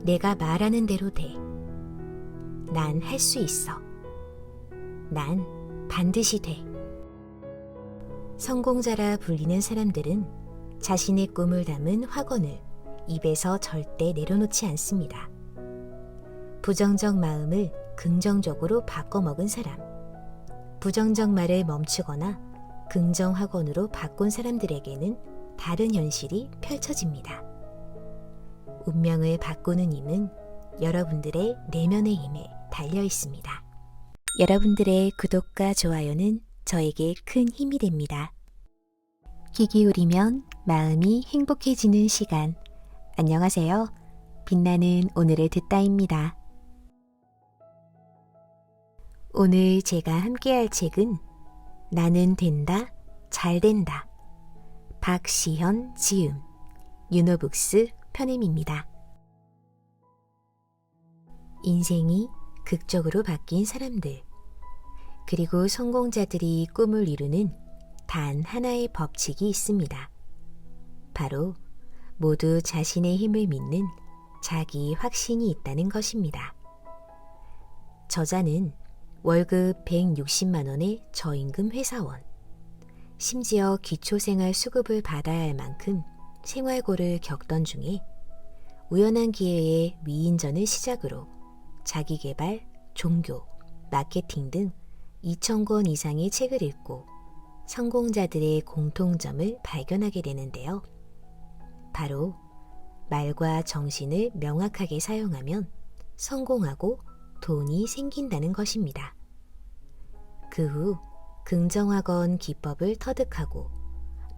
내가 말하는 대로 돼. 난 할 수 있어. 난 반드시 돼. 성공자라 불리는 사람들은 자신의 꿈을 담은 확언을 입에서 절대 내려놓지 않습니다. 부정적 마음을 긍정적으로 바꿔먹은 사람, 부정적 말을 멈추거나 긍정 확언으로 바꾼 사람들에게는 다른 현실이 펼쳐집니다. 운명을 바꾸는 힘은 여러분들의 내면의 힘에 달려 있습니다. 여러분들의 구독과 좋아요는 저에게 큰 힘이 됩니다. 귀 기울이면 마음이 행복해지는 시간. 안녕하세요. 빛나는 오늘을 듣다입니다. 오늘 제가 함께할 책은 나는 된다, 잘 된다. 박시현 지음, 유노북스 편음입니다. 인생이 극적으로 바뀐 사람들, 그리고 성공자들이 꿈을 이루는 단 하나의 법칙이 있습니다. 바로 모두 자신의 힘을 믿는 자기 확신이 있다는 것입니다. 저자는 월급 160만 원의 저임금 회사원, 심지어 기초생활 수급을 받아야 할 만큼 생활고를 겪던 중에 우연한 기회에 위인전을 시작으로 자기계발, 종교, 마케팅 등 2,000권 이상의 책을 읽고 성공자들의 공통점을 발견하게 되는데요. 바로 말과 정신을 명확하게 사용하면 성공하고 돈이 생긴다는 것입니다. 그 후 긍정학원 기법을 터득하고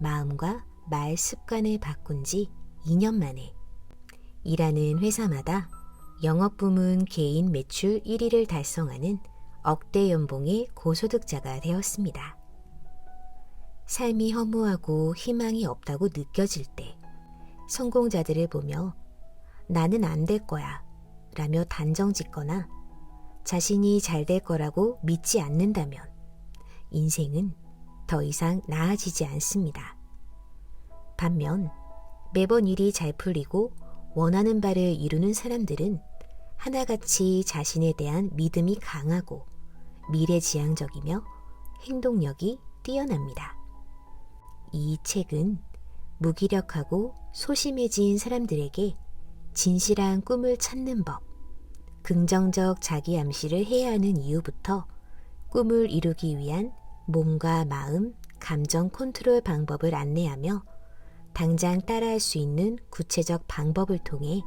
마음과 말 습관을 바꾼 지 2년 만에 일하는 회사마다 영업부문 개인 매출 1위를 달성하는 억대 연봉의 고소득자가 되었습니다. 삶이 허무하고 희망이 없다고 느껴질 때 성공자들을 보며 나는 안 될 거야 라며 단정 짓거나 자신이 잘 될 거라고 믿지 않는다면 인생은 더 이상 나아지지 않습니다. 반면 매번 일이 잘 풀리고 원하는 바를 이루는 사람들은 하나같이 자신에 대한 믿음이 강하고 미래지향적이며 행동력이 뛰어납니다. 이 책은 무기력하고 소심해진 사람들에게 진실한 꿈을 찾는 법, 긍정적 자기 암시를 해야 하는 이유부터 꿈을 이루기 위한 몸과 마음, 감정 컨트롤 방법을 안내하며 당장 따라할 수 있는 구체적 방법을 통해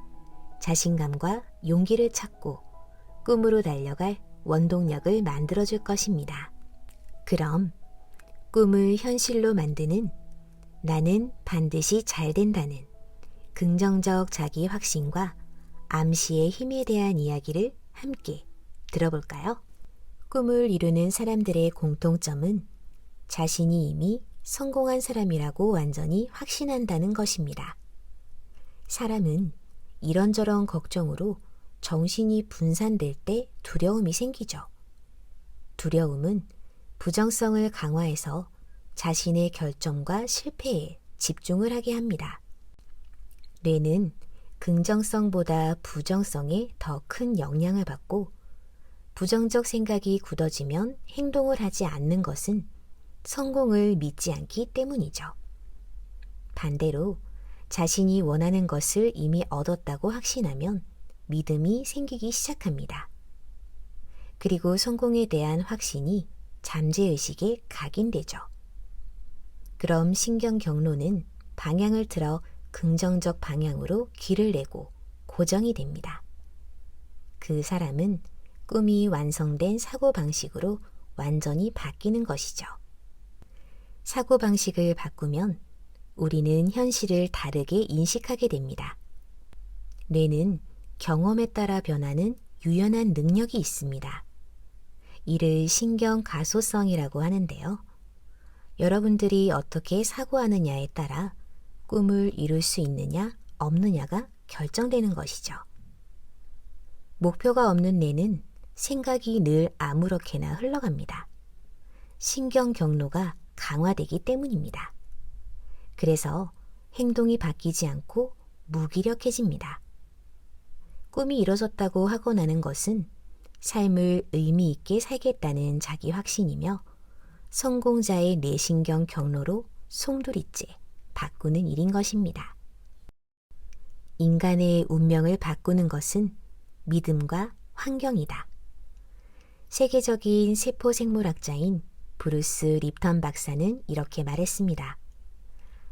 자신감과 용기를 찾고 꿈으로 달려갈 원동력을 만들어줄 것입니다. 그럼 꿈을 현실로 만드는 나는 반드시 잘 된다는 긍정적 자기 확신과 암시의 힘에 대한 이야기를 함께 들어볼까요? 꿈을 이루는 사람들의 공통점은 자신이 이미 성공한 사람이라고 완전히 확신한다는 것입니다. 사람은 이런저런 걱정으로 정신이 분산될 때 두려움이 생기죠. 두려움은 부정성을 강화해서 자신의 결정과 실패에 집중을 하게 합니다. 뇌는 긍정성보다 부정성에 더 큰 영향을 받고 부정적 생각이 굳어지면 행동을 하지 않는 것은 성공을 믿지 않기 때문이죠. 반대로 자신이 원하는 것을 이미 얻었다고 확신하면 믿음이 생기기 시작합니다. 그리고 성공에 대한 확신이 잠재의식에 각인되죠. 그럼 신경 경로는 방향을 틀어 긍정적 방향으로 길을 내고 고정이 됩니다. 그 사람은 꿈이 완성된 사고방식으로 완전히 바뀌는 것이죠. 사고방식을 바꾸면 우리는 현실을 다르게 인식하게 됩니다. 뇌는 경험에 따라 변하는 유연한 능력이 있습니다. 이를 신경가소성이라고 하는데요. 여러분들이 어떻게 사고하느냐에 따라 꿈을 이룰 수 있느냐 없느냐가 결정되는 것이죠. 목표가 없는 뇌는 생각이 늘 아무렇게나 흘러갑니다. 신경 경로가 강화되기 때문입니다. 그래서 행동이 바뀌지 않고 무기력해집니다. 꿈이 이뤄졌다고 하고 나는 것은 삶을 의미 있게 살겠다는 자기 확신이며 성공자의 뇌신경 경로로 송두리째 바꾸는 일인 것입니다. 인간의 운명을 바꾸는 것은 믿음과 환경이다. 세계적인 세포생물학자인 브루스 립턴 박사는 이렇게 말했습니다.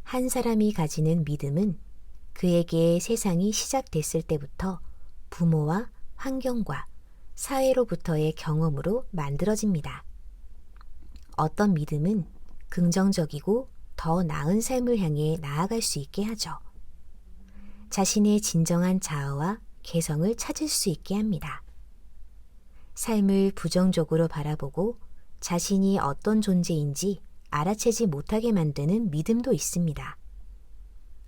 한 사람이 가지는 믿음은 그에게 세상이 시작됐을 때부터 부모와 환경과 사회로부터의 경험으로 만들어집니다. 어떤 믿음은 긍정적이고 더 나은 삶을 향해 나아갈 수 있게 하죠. 자신의 진정한 자아와 개성을 찾을 수 있게 합니다. 삶을 부정적으로 바라보고 자신이 어떤 존재인지 알아채지 못하게 만드는 믿음도 있습니다.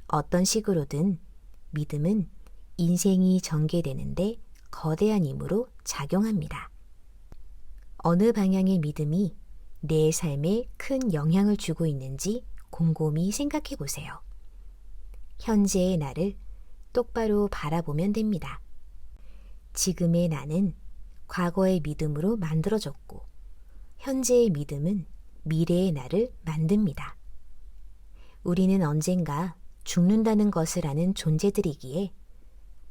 어떤 식으로든 믿음은 인생이 전개되는데 거대한 힘으로 작용합니다. 어느 방향의 믿음이 내 삶에 큰 영향을 주고 있는지 곰곰이 생각해 보세요. 현재의 나를 똑바로 바라보면 됩니다. 지금의 나는 과거의 믿음으로 만들어졌고 현재의 믿음은 미래의 나를 만듭니다. 우리는 언젠가 죽는다는 것을 아는 존재들이기에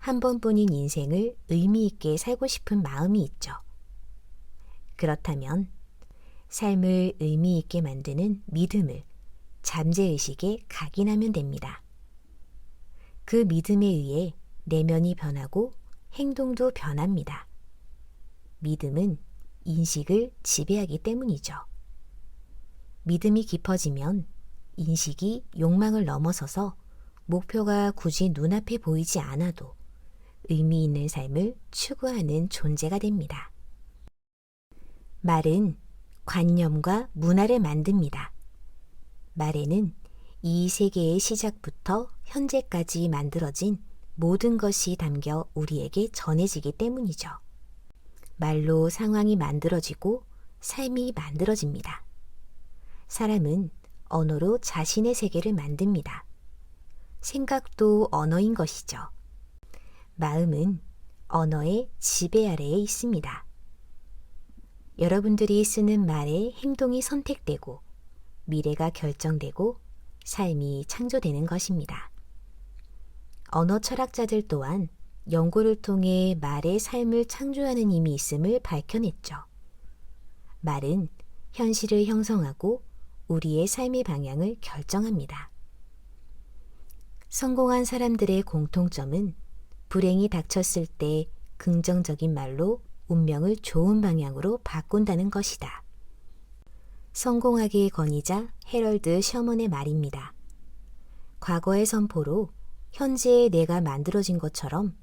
한 번뿐인 인생을 의미 있게 살고 싶은 마음이 있죠. 그렇다면 삶을 의미 있게 만드는 믿음을 잠재의식에 각인하면 됩니다. 그 믿음에 의해 내면이 변하고 행동도 변합니다. 믿음은 인식을 지배하기 때문이죠. 믿음이 깊어지면 인식이 욕망을 넘어서서 목표가 굳이 눈앞에 보이지 않아도 의미 있는 삶을 추구하는 존재가 됩니다. 말은 관념과 문화를 만듭니다. 말에는 이 세계의 시작부터 현재까지 만들어진 모든 것이 담겨 우리에게 전해지기 때문이죠. 말로 상황이 만들어지고 삶이 만들어집니다. 사람은 언어로 자신의 세계를 만듭니다. 생각도 언어인 것이죠. 마음은 언어의 지배 아래에 있습니다. 여러분들이 쓰는 말에 행동이 선택되고 미래가 결정되고 삶이 창조되는 것입니다. 언어 철학자들 또한 연구를 통해 말의 삶을 창조하는 힘이 있음을 밝혀냈죠. 말은 현실을 형성하고 우리의 삶의 방향을 결정합니다. 성공한 사람들의 공통점은 불행이 닥쳤을 때 긍정적인 말로 운명을 좋은 방향으로 바꾼다는 것이다. 성공하기의 권위자 해럴드 셔먼의 말입니다. 과거의 선포로 현재의 내가 만들어진 것처럼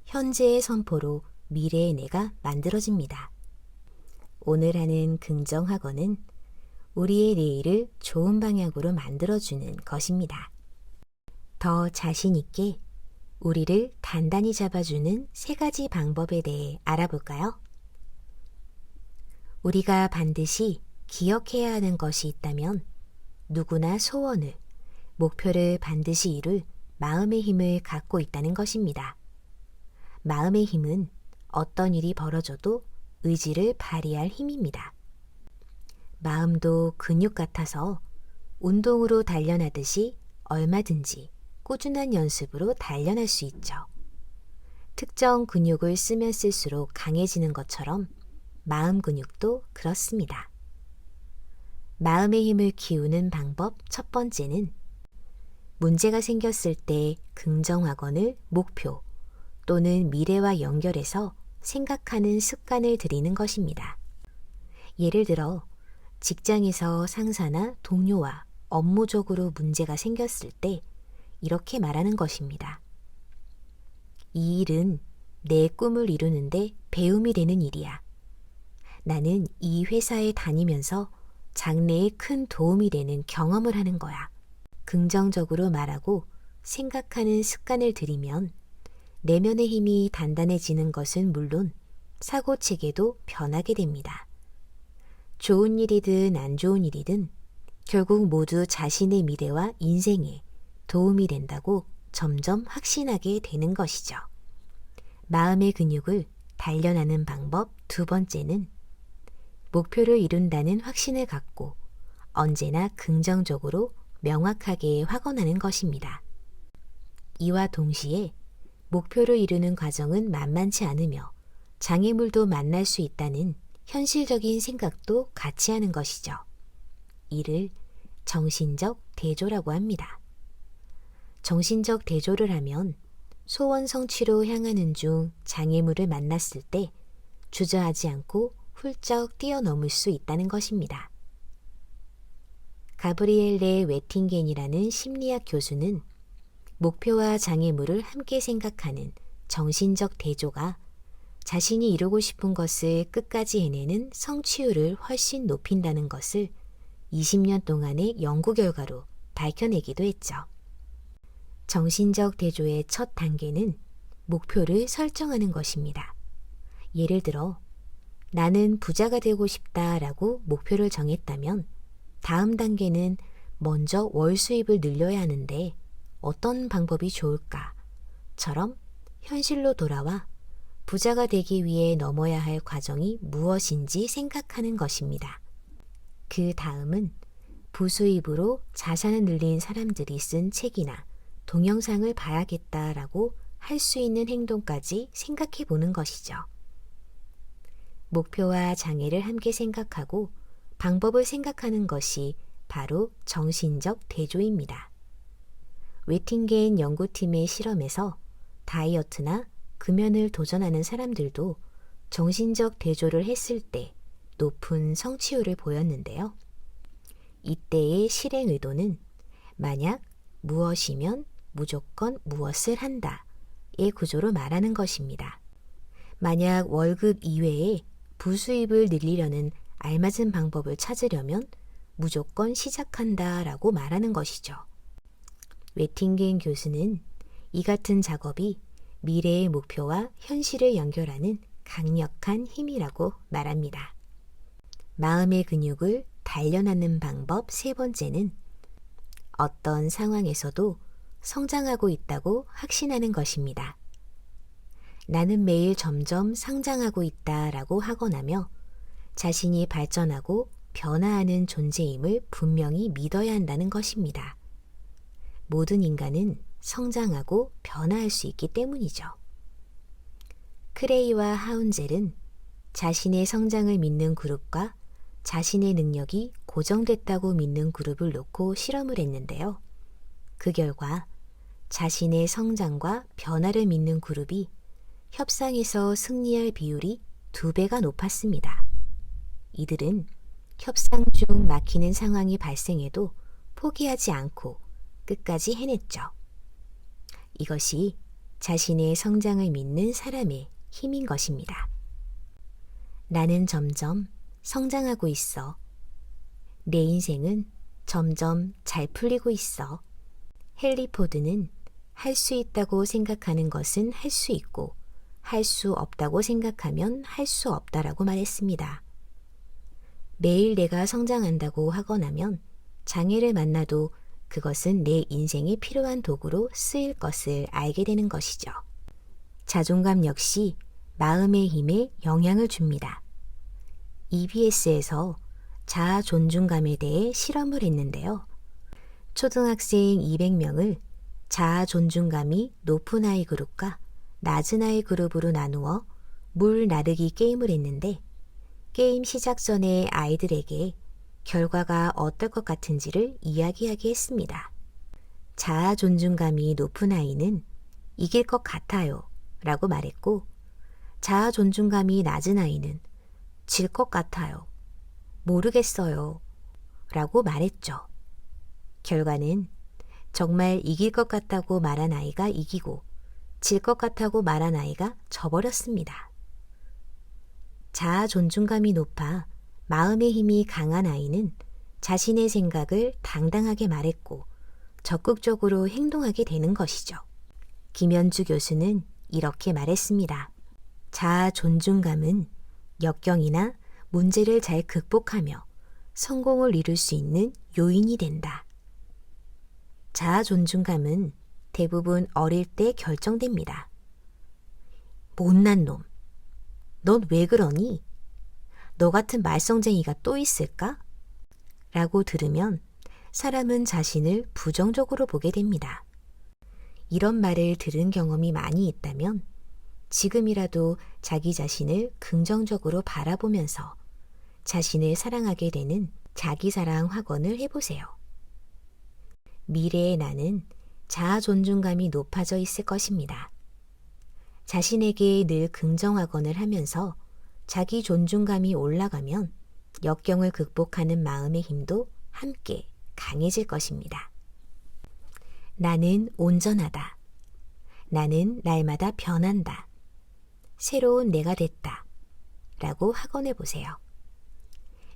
현재의 선포로 미래의 내가 만들어집니다. 오늘 하는 긍정학원은 우리의 내일을 좋은 방향으로 만들어주는 것입니다. 더 자신 있게 우리를 단단히 잡아주는 3가지 방법에 대해 알아볼까요? 우리가 반드시 기억해야 하는 것이 있다면 누구나 소원을, 목표를 반드시 이룰 마음의 힘을 갖고 있다는 것입니다. 마음의 힘은 어떤 일이 벌어져도 의지를 발휘할 힘입니다. 마음도 근육 같아서 운동으로 단련하듯이 얼마든지 꾸준한 연습으로 단련할 수 있죠. 특정 근육을 쓰면 쓸수록 강해지는 것처럼 마음 근육도 그렇습니다. 마음의 힘을 키우는 방법 첫 번째는 문제가 생겼을 때 긍정학원을 목표 또는 미래와 연결해서 생각하는 습관을 들이는 것입니다. 예를 들어 직장에서 상사나 동료와 업무적으로 문제가 생겼을 때 이렇게 말하는 것입니다. 이 일은 내 꿈을 이루는데 배움이 되는 일이야. 나는 이 회사에 다니면서 장래에 큰 도움이 되는 경험을 하는 거야. 긍정적으로 말하고 생각하는 습관을 들이면 내면의 힘이 단단해지는 것은 물론 사고체계도 변하게 됩니다. 좋은 일이든 안 좋은 일이든 결국 모두 자신의 미래와 인생에 도움이 된다고 점점 확신하게 되는 것이죠. 마음의 근육을 단련하는 방법 두 번째는 목표를 이룬다는 확신을 갖고 언제나 긍정적으로 명확하게 확언하는 것입니다. 이와 동시에 목표를 이루는 과정은 만만치 않으며 장애물도 만날 수 있다는 현실적인 생각도 같이 하는 것이죠. 이를 정신적 대조라고 합니다. 정신적 대조를 하면 소원 성취로 향하는 중 장애물을 만났을 때 주저하지 않고 훌쩍 뛰어넘을 수 있다는 것입니다. 가브리엘레 웨팅겐이라는 심리학 교수는 목표와 장애물을 함께 생각하는 정신적 대조가 자신이 이루고 싶은 것을 끝까지 해내는 성취율을 훨씬 높인다는 것을 20년 동안의 연구 결과로 밝혀내기도 했죠. 정신적 대조의 첫 단계는 목표를 설정하는 것입니다. 예를 들어, 나는 부자가 되고 싶다라고 목표를 정했다면 다음 단계는 먼저 월 수입을 늘려야 하는데 어떤 방법이 좋을까?처럼 현실로 돌아와 부자가 되기 위해 넘어야 할 과정이 무엇인지 생각하는 것입니다. 그 다음은 부수입으로 자산을 늘린 사람들이 쓴 책이나 동영상을 봐야겠다라고 할 수 있는 행동까지 생각해 보는 것이죠. 목표와 장애를 함께 생각하고 방법을 생각하는 것이 바로 정신적 대조입니다. 웨팅겐 연구팀의 실험에서 다이어트나 금연을 도전하는 사람들도 정신적 대조를 했을 때 높은 성취율을 보였는데요. 이때의 실행 의도는 만약 무엇이면 무조건 무엇을 한다의 구조로 말하는 것입니다. 만약 월급 이외에 부수입을 늘리려는 알맞은 방법을 찾으려면 무조건 시작한다라고 말하는 것이죠. 웨팅겐 교수는 이 같은 작업이 미래의 목표와 현실을 연결하는 강력한 힘이라고 말합니다. 마음의 근육을 단련하는 방법 세 번째는 어떤 상황에서도 성장하고 있다고 확신하는 것입니다. 나는 매일 점점 성장하고 있다라고 하거나며 자신이 발전하고 변화하는 존재임을 분명히 믿어야 한다는 것입니다. 모든 인간은 성장하고 변화할 수 있기 때문이죠. 크레이와 하운젤은 자신의 성장을 믿는 그룹과 자신의 능력이 고정됐다고 믿는 그룹을 놓고 실험을 했는데요. 그 결과 자신의 성장과 변화를 믿는 그룹이 협상에서 승리할 비율이 2배가 높았습니다. 이들은 협상 중 막히는 상황이 발생해도 포기하지 않고 끝까지 해냈죠. 이것이 자신의 성장을 믿는 사람의 힘인 것입니다. 나는 점점 성장하고 있어. 내 인생은 점점 잘 풀리고 있어. 헨리 포드는 할 수 있다고 생각하는 것은 할 수 있고 할 수 없다고 생각하면 할 수 없다라고 말했습니다. 매일 내가 성장한다고 하거나면 장애를 만나도 그것은 내 인생에 필요한 도구로 쓰일 것을 알게 되는 것이죠. 자존감 역시 마음의 힘에 영향을 줍니다. EBS에서 자아 존중감에 대해 실험을 했는데요. 초등학생 200명을 자아 존중감이 높은 아이 그룹과 낮은 아이 그룹으로 나누어 물 나르기 게임을 했는데 게임 시작 전에 아이들에게 결과가 어떨 것 같은지를 이야기하게 했습니다. 자아 존중감이 높은 아이는 이길 것 같아요 라고 말했고 자아 존중감이 낮은 아이는 질 것 같아요, 모르겠어요 라고 말했죠. 결과는 정말 이길 것 같다고 말한 아이가 이기고 질 것 같다고 말한 아이가 져버렸습니다. 자아 존중감이 높아 마음의 힘이 강한 아이는 자신의 생각을 당당하게 말했고 적극적으로 행동하게 되는 것이죠. 김현주 교수는 이렇게 말했습니다. 자아 존중감은 역경이나 문제를 잘 극복하며 성공을 이룰 수 있는 요인이 된다. 자아 존중감은 대부분 어릴 때 결정됩니다. 못난 놈, 넌 왜 그러니? 너 같은 말썽쟁이가 또 있을까? 라고 들으면 사람은 자신을 부정적으로 보게 됩니다. 이런 말을 들은 경험이 많이 있다면 지금이라도 자기 자신을 긍정적으로 바라보면서 자신을 사랑하게 되는 자기사랑 확언을 해보세요. 미래의 나는 자아 존중감이 높아져 있을 것입니다. 자신에게 늘 긍정 확언을 하면서 자기 존중감이 올라가면 역경을 극복하는 마음의 힘도 함께 강해질 것입니다. 나는 온전하다. 나는 날마다 변한다. 새로운 내가 됐다. 라고 확언해 보세요.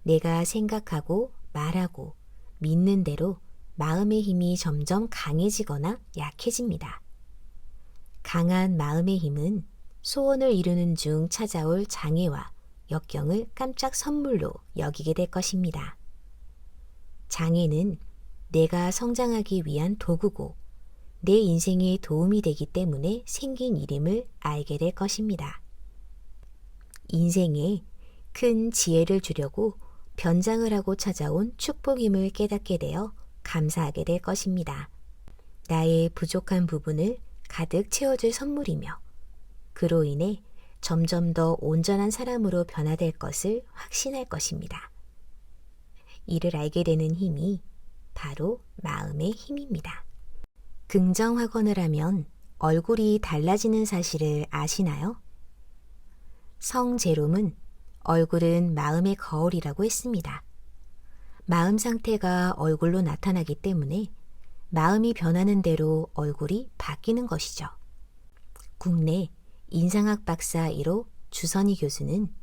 내가 생각하고 말하고 믿는 대로 마음의 힘이 점점 강해지거나 약해집니다. 강한 마음의 힘은 소원을 이루는 중 찾아올 장애와 역경을 깜짝 선물로 여기게 될 것입니다. 장애는 내가 성장하기 위한 도구고 내 인생에 도움이 되기 때문에 생긴 일임을 알게 될 것입니다. 인생에 큰 지혜를 주려고 변장을 하고 찾아온 축복임을 깨닫게 되어 감사하게 될 것입니다. 나의 부족한 부분을 가득 채워줄 선물이며 그로 인해 점점 더 온전한 사람으로 변화될 것을 확신할 것입니다. 이를 알게 되는 힘이 바로 마음의 힘입니다. 긍정 확언을 하면 얼굴이 달라지는 사실을 아시나요? 성 제롬은 얼굴은 마음의 거울이라고 했습니다. 마음 상태가 얼굴로 나타나기 때문에 마음이 변하는 대로 얼굴이 바뀌는 것이죠. 국내 인상학 박사 1호 주선희 교수는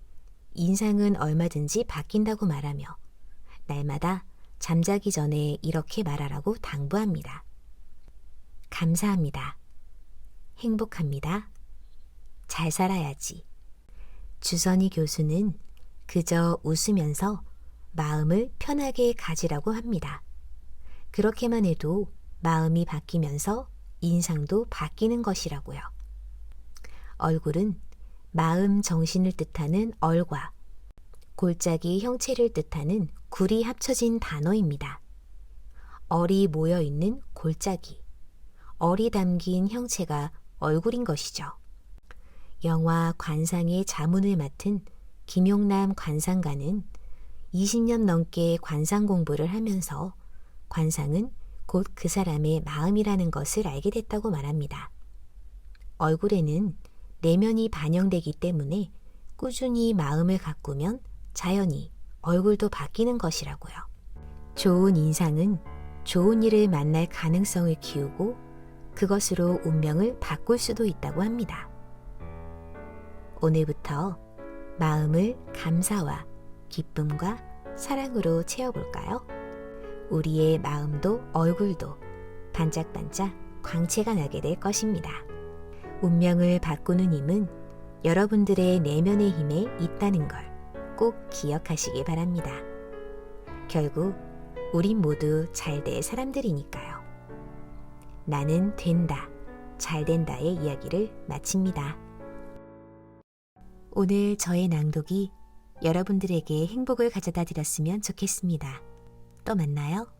인상은 얼마든지 바뀐다고 말하며 날마다 잠자기 전에 이렇게 말하라고 당부합니다. 감사합니다. 행복합니다. 잘 살아야지. 주선희 교수는 그저 웃으면서 마음을 편하게 가지라고 합니다. 그렇게만 해도 마음이 바뀌면서 인상도 바뀌는 것이라고요. 얼굴은 마음 정신을 뜻하는 얼과 골짜기 형체를 뜻하는 굴이 합쳐진 단어입니다. 얼이 모여있는 골짜기, 얼이 담긴 형체가 얼굴인 것이죠. 영화 관상의 자문을 맡은 김용남 관상가는 20년 넘게 관상 공부를 하면서 관상은 곧 그 사람의 마음이라는 것을 알게 됐다고 말합니다. 얼굴에는 내면이 반영되기 때문에 꾸준히 마음을 가꾸면 자연히 얼굴도 바뀌는 것이라고요. 좋은 인상은 좋은 일을 만날 가능성을 키우고 그것으로 운명을 바꿀 수도 있다고 합니다. 오늘부터 마음을 감사와 기쁨과 사랑으로 채워볼까요? 우리의 마음도 얼굴도 반짝반짝 광채가 나게 될 것입니다. 운명을 바꾸는 힘은 여러분들의 내면의 힘에 있다는 걸 꼭 기억하시기 바랍니다. 결국 우린 모두 잘 될 사람들이니까요. 나는 된다, 잘 된다의 이야기를 마칩니다. 오늘 저의 낭독이 여러분들에게 행복을 가져다 드렸으면 좋겠습니다. 또 만나요.